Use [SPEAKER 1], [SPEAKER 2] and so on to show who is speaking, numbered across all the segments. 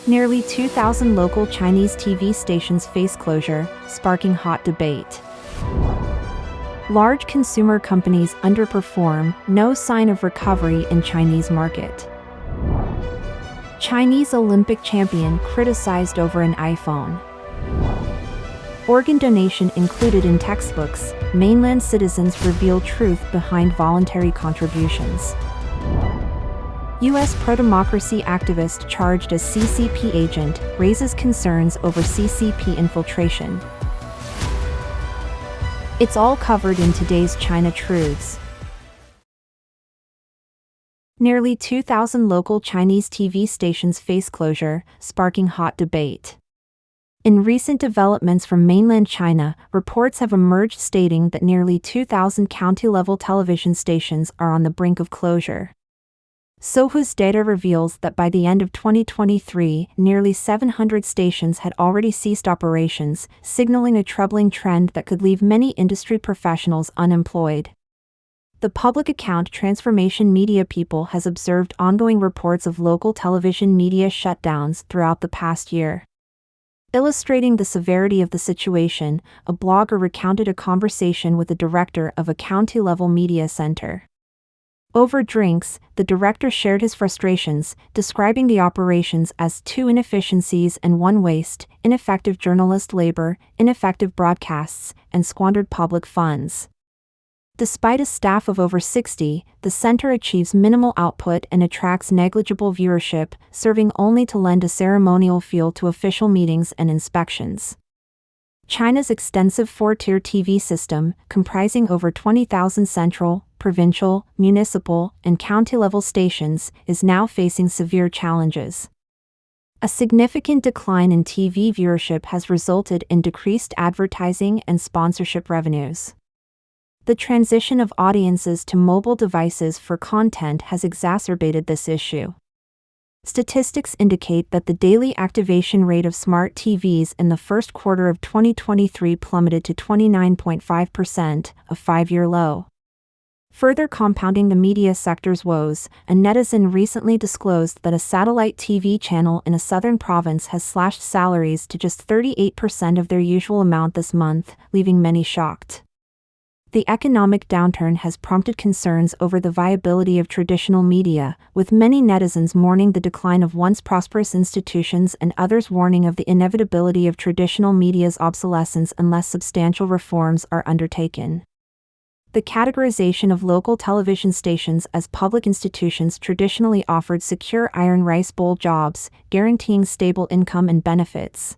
[SPEAKER 1] Nearly 2,000 local Chinese TV stations face closure, sparking hot debate. Large consumer companies underperform, no sign of recovery in Chinese market. Chinese Olympic champion criticized over an iPhone. Organ donation included in textbooks, Mainland citizens reveal truth behind voluntary contributions. U.S. Prodemocracy activist charged as CCP agent raises concerns over CCP infiltration. It's all covered in today's China Truths. Nearly 2,000 local Chinese TV stations face closure, sparking hot debate. In recent developments from mainland China, reports have emerged stating that nearly 2,000 county-level television stations are on the brink of closure. Sohu's data reveals that by the end of 2023, nearly 700 stations had already ceased operations, signaling a troubling trend that could leave many industry professionals unemployed. The public account Transformation Media People has observed ongoing reports of local television media shutdowns throughout the past year. Illustrating the severity of the situation, a blogger recounted a conversation with the director of a county-level media center. Over drinks, the director shared his frustrations, describing the operations as 2 inefficiencies and 1 waste, ineffective journalist labor, ineffective broadcasts, and squandered public funds. Despite a staff of over 60, the center achieves minimal output and attracts negligible viewership, serving only to lend a ceremonial feel to official meetings and inspections. China's extensive 4-tier TV system, comprising over 20,000 central, provincial, municipal, and county-level stations, is now facing severe challenges. A significant decline in TV viewership has resulted in decreased advertising and sponsorship revenues. The transition of audiences to mobile devices for content has exacerbated this issue. Statistics indicate that the daily activation rate of smart TVs in the first quarter of 2023 plummeted to 29.5%, a 5-year low. Further compounding the media sector's woes, a netizen recently disclosed that a satellite TV channel in a southern province has slashed salaries to just 38% of their usual amount this month, leaving many shocked. The economic downturn has prompted concerns over the viability of traditional media, with many netizens mourning the decline of once prosperous institutions and others warning of the inevitability of traditional media's obsolescence unless substantial reforms are undertaken. The categorization of local television stations as public institutions traditionally offered secure iron rice bowl jobs, guaranteeing stable income and benefits.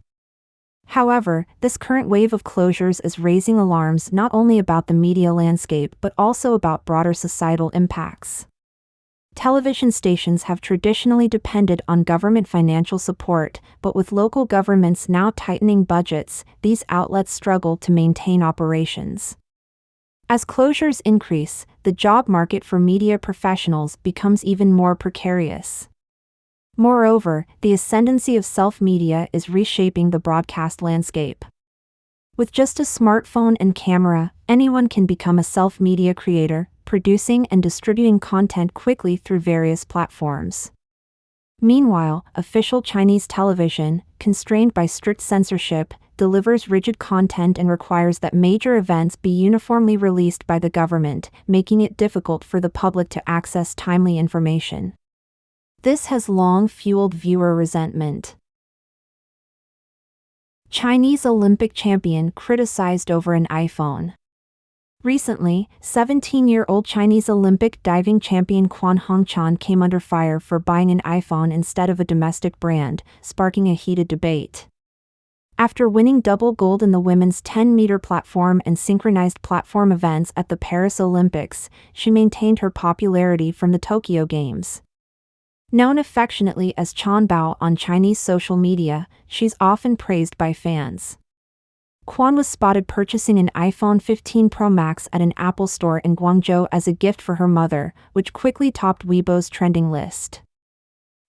[SPEAKER 1] However, this current wave of closures is raising alarms not only about the media landscape but also about broader societal impacts. Television stations have traditionally depended on government financial support, but with local governments now tightening budgets, these outlets struggle to maintain operations. As closures increase, the job market for media professionals becomes even more precarious. Moreover, the ascendancy of self-media is reshaping the broadcast landscape. With just a smartphone and camera, anyone can become a self-media creator, producing and distributing content quickly through various platforms. Meanwhile, official Chinese television, constrained by strict censorship, delivers rigid content and requires that major events be uniformly released by the government, making it difficult for the public to access timely information. This has long fueled viewer resentment. Chinese Olympic champion criticized over an iPhone. Recently, 17-year-old Chinese Olympic diving champion Quan Hongqian came under fire for buying an iPhone instead of a domestic brand, sparking a heated debate. After winning double gold in the women's 10-meter platform and synchronized platform events at the Paris Olympics, she maintained her popularity from the Tokyo Games. Known affectionately as Chan Bao on Chinese social media, she's often praised by fans. Quan was spotted purchasing an iPhone 15 Pro Max at an Apple store in Guangzhou as a gift for her mother, which quickly topped Weibo's trending list.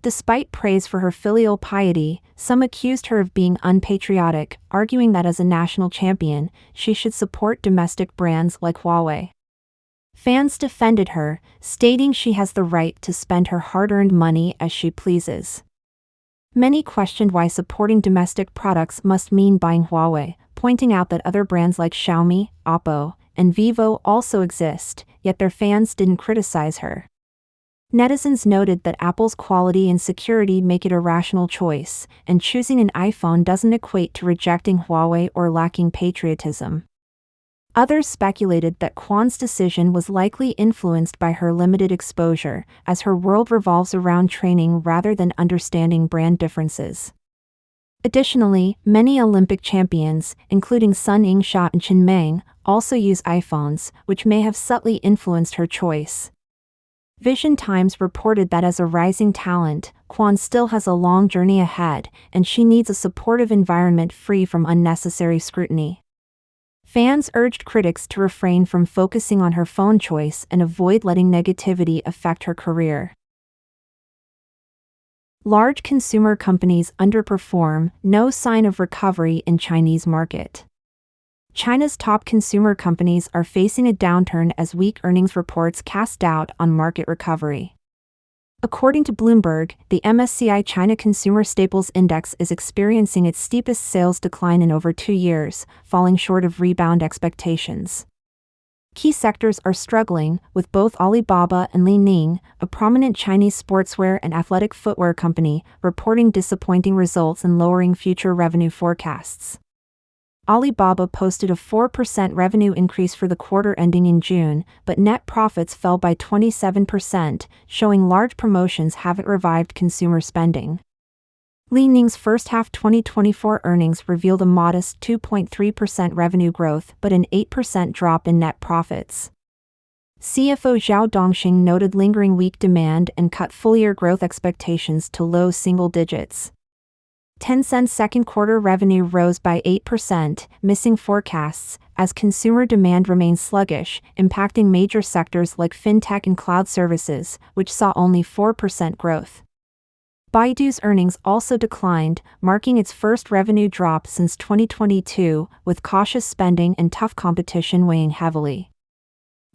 [SPEAKER 1] Despite praise for her filial piety, some accused her of being unpatriotic, arguing that as a national champion, she should support domestic brands like Huawei. Fans defended her, stating she has the right to spend her hard-earned money as she pleases. Many questioned why supporting domestic products must mean buying Huawei, pointing out that other brands like Xiaomi, Oppo, and Vivo also exist, yet their fans didn't criticize her. Netizens noted that Apple's quality and security make it a rational choice, and choosing an iPhone doesn't equate to rejecting Huawei or lacking patriotism. Others speculated that Kwan's decision was likely influenced by her limited exposure, as her world revolves around training rather than understanding brand differences. Additionally, many Olympic champions, including Sun Ying-sha and Chen Meng, also use iPhones, which may have subtly influenced her choice. Vision Times reported that as a rising talent, Kwan still has a long journey ahead, and she needs a supportive environment free from unnecessary scrutiny. Fans urged critics to refrain from focusing on her phone choice and avoid letting negativity affect her career. Large consumer companies underperform, no sign of recovery in Chinese market. China's top consumer companies are facing a downturn as weak earnings reports cast doubt on market recovery. According to Bloomberg, the MSCI China Consumer Staples Index is experiencing its steepest sales decline in over 2 years, falling short of rebound expectations. Key sectors are struggling, with both Alibaba and Li Ning, a prominent Chinese sportswear and athletic footwear company, reporting disappointing results and lowering future revenue forecasts. Alibaba posted a 4% revenue increase for the quarter ending in June, but net profits fell by 27%, showing large promotions haven't revived consumer spending. Li Ning's first half 2024 earnings revealed a modest 2.3% revenue growth but an 8% drop in net profits. CFO Zhao Dongxing noted lingering weak demand and cut full-year growth expectations to low single digits. Tencent's second quarter revenue rose by 8%, missing forecasts, as consumer demand remains sluggish, impacting major sectors like fintech and cloud services, which saw only 4% growth. Baidu's earnings also declined, marking its first revenue drop since 2022, with cautious spending and tough competition weighing heavily.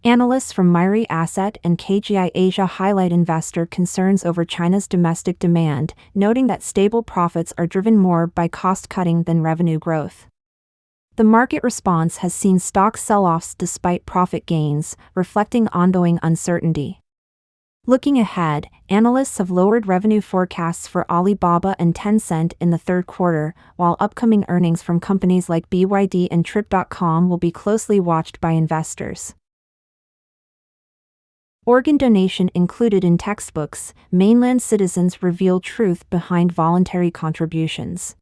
[SPEAKER 1] Analysts from Miri Asset and KGI Asia highlight investor concerns over China's domestic demand, noting that stable profits are driven more by cost-cutting than revenue growth. The market response has seen stock sell-offs despite profit gains, reflecting ongoing uncertainty. Looking ahead, analysts have lowered revenue forecasts for Alibaba and Tencent in the third quarter, while upcoming earnings from companies like BYD and Trip.com will be closely watched by investors. Organ donation included in textbooks, Mainland citizens reveal truth behind voluntary contributions.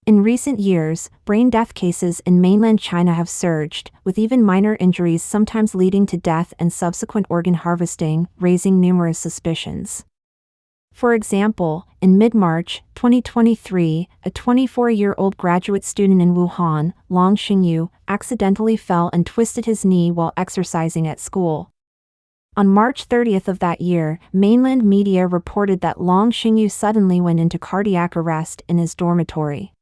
[SPEAKER 1] In recent years, brain death cases in mainland China have surged, with even minor injuries sometimes leading to death and subsequent organ harvesting, raising numerous suspicions. For example, in mid-March 2023, a 24-year-old graduate student in Wuhan, Long Xingyu, accidentally fell and twisted his knee while exercising at school. On March 30th of that year, mainland media reported that Long Xingyu suddenly went into cardiac arrest in his dormitory.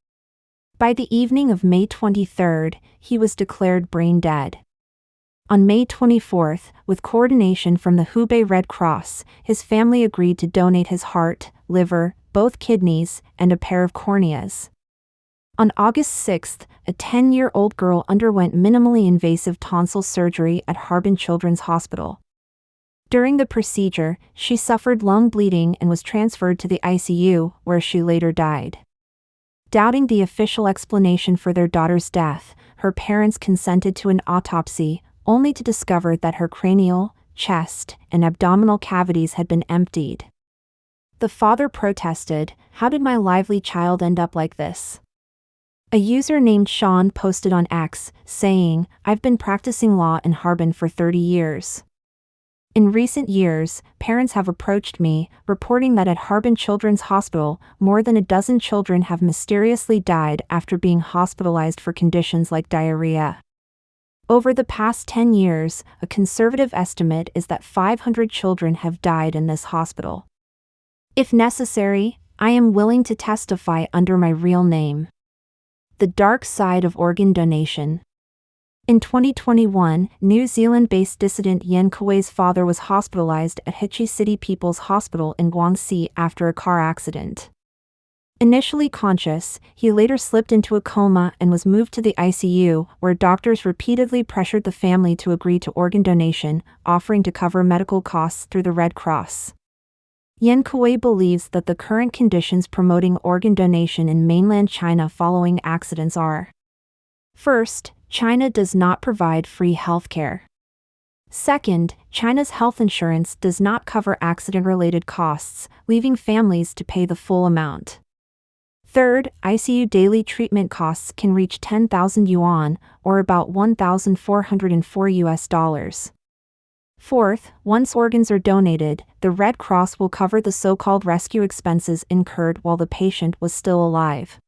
[SPEAKER 1] By the evening of May 23rd, he was declared brain dead. On May 24th, with coordination from the Hubei Red Cross, his family agreed to donate his heart, liver, both kidneys, and a pair of corneas. On August 6th, a 10-year-old girl underwent minimally invasive tonsil surgery at Harbin Children's Hospital. During the procedure, she suffered lung bleeding and was transferred to the ICU, where she later died. Doubting the official explanation for their daughter's death, her parents consented to an autopsy, only to discover that her cranial, chest, and abdominal cavities had been emptied. The father protested, "How did my lively child end up like this?" A user named Sean posted on X, saying, "I've been practicing law in Harbin for 30 years. In recent years, parents have approached me, reporting that at Harbin Children's Hospital, more than a dozen children have mysteriously died after being hospitalized for conditions like diarrhea. Over the past 10 years, a conservative estimate is that 500 children have died in this hospital. If necessary, I am willing to testify under my real name." The dark side of organ donation. In 2021, New Zealand-based dissident Yen Kuei's father was hospitalized at Hichi City People's Hospital in Guangxi after a car accident. Initially conscious, he later slipped into a coma and was moved to the ICU, where doctors repeatedly pressured the family to agree to organ donation, offering to cover medical costs through the Red Cross. Yan Kuei believes that the current conditions promoting organ donation in mainland China following accidents are: first, China does not provide free healthcare. Second, China's health insurance does not cover accident-related costs, leaving families to pay the full amount. Third, ICU daily treatment costs can reach 10,000 yuan, or about $1,404. Fourth, once organs are donated, the Red Cross will cover the so-called rescue expenses incurred while the patient was still alive.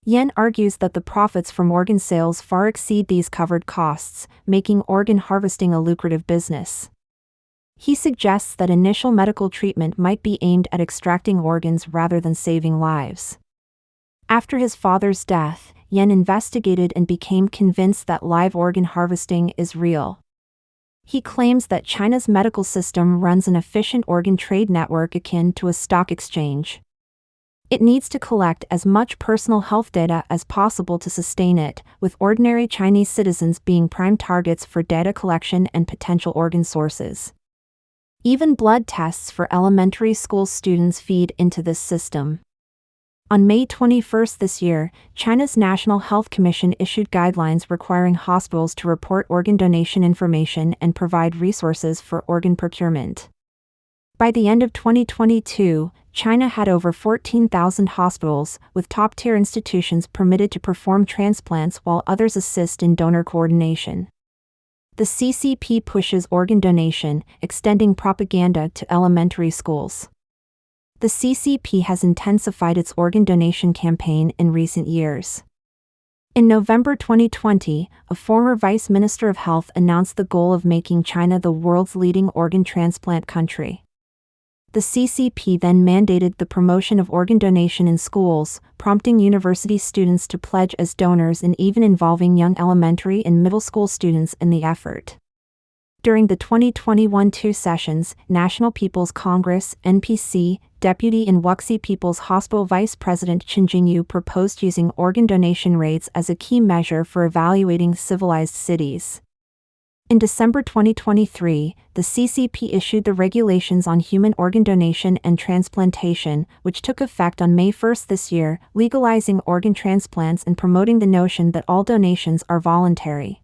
[SPEAKER 1] Yan argues that the profits from organ sales far exceed these covered costs, making organ harvesting a lucrative business. He suggests that initial medical treatment might be aimed at extracting organs rather than saving lives. After his father's death, Yan investigated and became convinced that live organ harvesting is real. He claims that China's medical system runs an efficient organ trade network akin to a stock exchange. It needs to collect as much personal health data as possible to sustain it, with ordinary Chinese citizens being prime targets for data collection and potential organ sources. Even blood tests for elementary school students feed into this system. On May 21 this year, China's National Health Commission issued guidelines requiring hospitals to report organ donation information and provide resources for organ procurement. By the end of 2022, China had over 14,000 hospitals, with top-tier institutions permitted to perform transplants while others assist in donor coordination. The CCP pushes organ donation, extending propaganda to elementary schools. The CCP has intensified its organ donation campaign in recent years. In November 2020, a former Vice Minister of Health announced the goal of making China the world's leading organ transplant country. The CCP then mandated the promotion of organ donation in schools, prompting university students to pledge as donors and even involving young elementary and middle school students in the effort. During the 2021-2 sessions, National People's Congress (NPC) Deputy in Wuxi People's Hospital Vice President Chen Jingyu proposed using organ donation rates as a key measure for evaluating civilized cities. In December 2023, the CCP issued the Regulations on Human Organ Donation and Transplantation, which took effect on May 1 this year, legalizing organ transplants and promoting the notion that all donations are voluntary.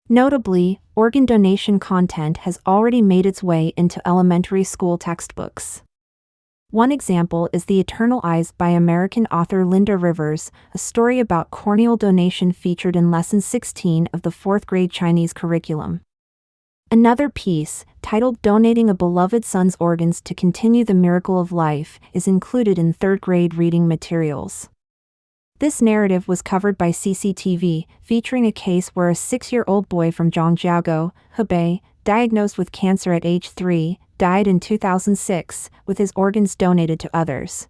[SPEAKER 1] Notably, organ donation content has already made its way into elementary school textbooks. One example is The Eternal Eyes by American author Linda Rivers, a story about corneal donation featured in Lesson 16 of the 4th grade Chinese curriculum. Another piece, titled Donating a Beloved Son's Organs to Continue the Miracle of Life, is included in 3rd grade reading materials. This narrative was covered by CCTV, featuring a case where a 6-year-old boy from Zhangjiago, Hebei, diagnosed with cancer at age 3, died in 2006, with his organs donated to others.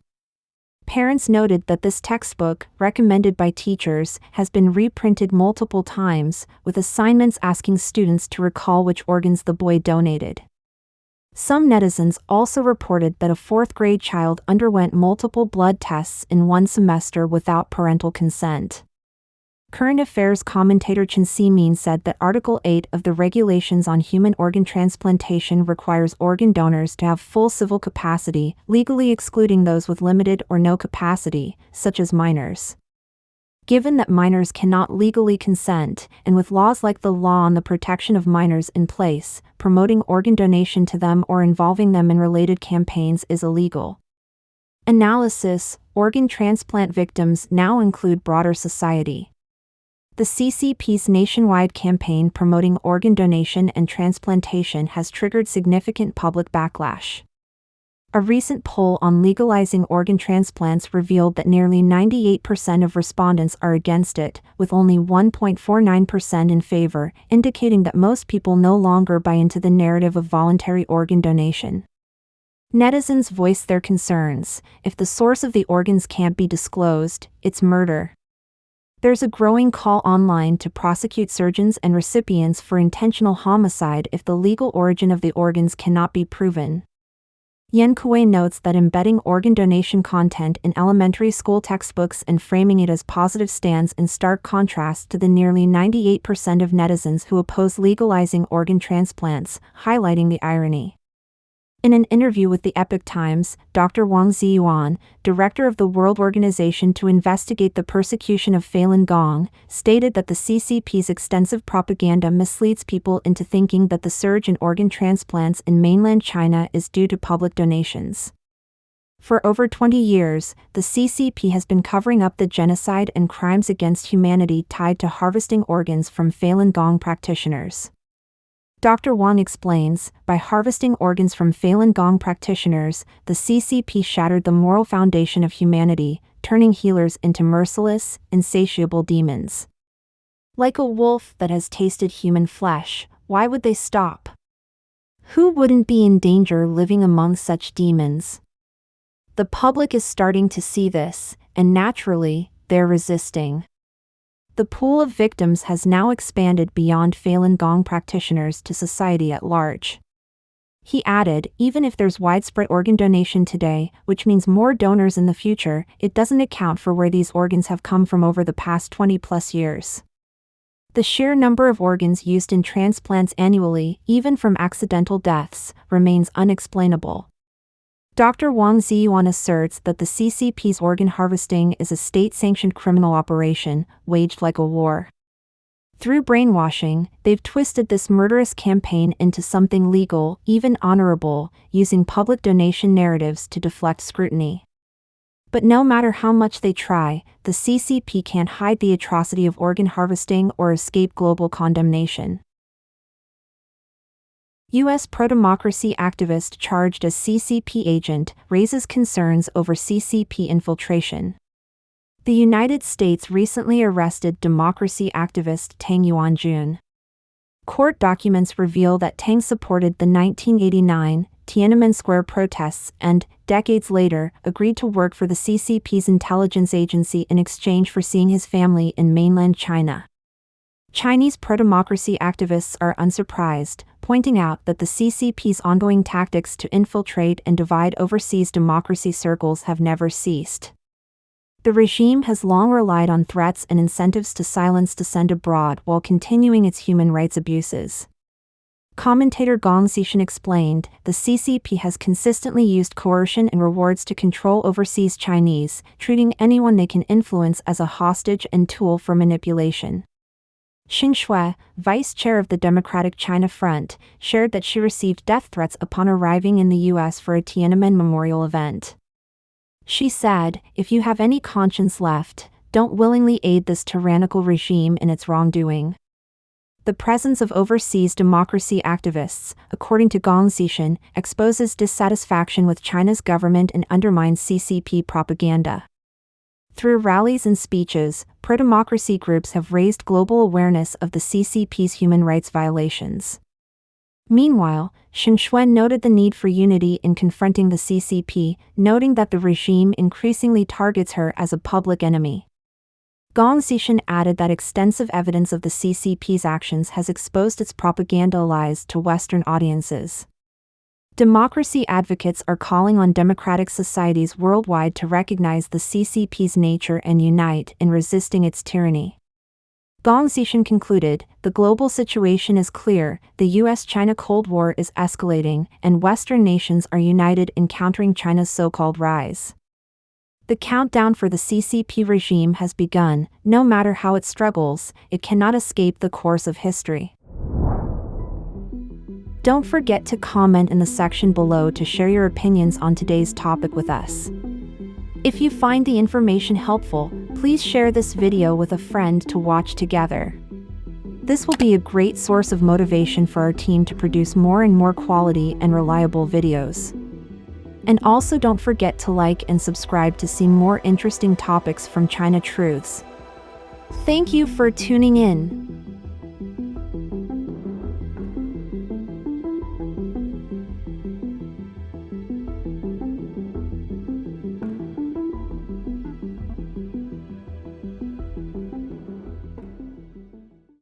[SPEAKER 1] Parents noted that this textbook, recommended by teachers, has been reprinted multiple times, with assignments asking students to recall which organs the boy donated. Some netizens also reported that a 4th grade child underwent multiple blood tests in one semester without parental consent. Current affairs commentator Chen Ximin said that Article 8 of the Regulations on Human Organ Transplantation requires organ donors to have full civil capacity, legally excluding those with limited or no capacity, such as minors. Given that minors cannot legally consent, and with laws like the Law on the Protection of Minors in place, promoting organ donation to them or involving them in related campaigns is illegal. Analysis: organ transplant victims now include broader society. The CCP's nationwide campaign promoting organ donation and transplantation has triggered significant public backlash. A recent poll on legalizing organ transplants revealed that nearly 98% of respondents are against it, with only 1.49% in favor, indicating that most people no longer buy into the narrative of voluntary organ donation. Netizens voiced their concerns: if the source of the organs can't be disclosed, it's murder. There's a growing call online to prosecute surgeons and recipients for intentional homicide if the legal origin of the organs cannot be proven. Yan Kuei notes that embedding organ donation content in elementary school textbooks and framing it as positive stands in stark contrast to the nearly 98% of netizens who oppose legalizing organ transplants, highlighting the irony. In an interview with the Epoch Times, Dr. Wang Ziyuan, director of the World Organization to investigate the persecution of Falun Gong, stated that the CCP's extensive propaganda misleads people into thinking that the surge in organ transplants in mainland China is due to public donations. For over 20 years, the CCP has been covering up the genocide and crimes against humanity tied to harvesting organs from Falun Gong practitioners. Dr. Wang explains, by harvesting organs from Falun Gong practitioners, the CCP shattered the moral foundation of humanity, turning healers into merciless, insatiable demons. Like a wolf that has tasted human flesh, why would they stop? Who wouldn't be in danger living among such demons? The public is starting to see this, and naturally, they're resisting. The pool of victims has now expanded beyond Falun Gong practitioners to society at large. He added, even if there's widespread organ donation today, which means more donors in the future, it doesn't account for where these organs have come from over the past 20+ years. The sheer number of organs used in transplants annually, even from accidental deaths, remains unexplainable. Dr. Wang Ziyuan asserts that the CCP's organ harvesting is a state-sanctioned criminal operation, waged like a war. Through brainwashing, they've twisted this murderous campaign into something legal, even honorable, using public donation narratives to deflect scrutiny. But no matter how much they try, the CCP can't hide the atrocity of organ harvesting or escape global condemnation. U.S. Prodemocracy activist charged as CCP agent raises concerns over CCP infiltration. The United States recently arrested democracy activist Tang Yuanjun. Court documents reveal that Tang supported the 1989 Tiananmen Square protests and, decades later, agreed to work for the CCP's intelligence agency in exchange for seeing his family in mainland China. Chinese pro-democracy activists are unsurprised, pointing out that the CCP's ongoing tactics to infiltrate and divide overseas democracy circles have never ceased. The regime has long relied on threats and incentives to silence dissent abroad while continuing its human rights abuses. Commentator Gong Xishan explained, the CCP has consistently used coercion and rewards to control overseas Chinese, treating anyone they can influence as a hostage and tool for manipulation. Xing Shui, vice chair of the Democratic China Front, shared that she received death threats upon arriving in the U.S. for a Tiananmen memorial event. She said, if you have any conscience left, don't willingly aid this tyrannical regime in its wrongdoing. The presence of overseas democracy activists, according to Gong Xishan, exposes dissatisfaction with China's government and undermines CCP propaganda. Through rallies and speeches, pro-democracy groups have raised global awareness of the CCP's human rights violations. Meanwhile, Xing Shui noted the need for unity in confronting the CCP, noting that the regime increasingly targets her as a public enemy. Gong Xishan added that extensive evidence of the CCP's actions has exposed its propaganda lies to Western audiences. Democracy advocates are calling on democratic societies worldwide to recognize the CCP's nature and unite in resisting its tyranny. Gong Xishan concluded, the global situation is clear, the US-China Cold War is escalating, and Western nations are united in countering China's so-called rise. The countdown for the CCP regime has begun. No matter how it struggles, it cannot escape the course of history. Don't forget to comment in the section below to share your opinions on today's topic with us. If you find the information helpful, please share this video with a friend to watch together. This will be a great source of motivation for our team to produce more and more quality and reliable videos. And also don't forget to like and subscribe to see more interesting topics from China Truths. Thank you for tuning in.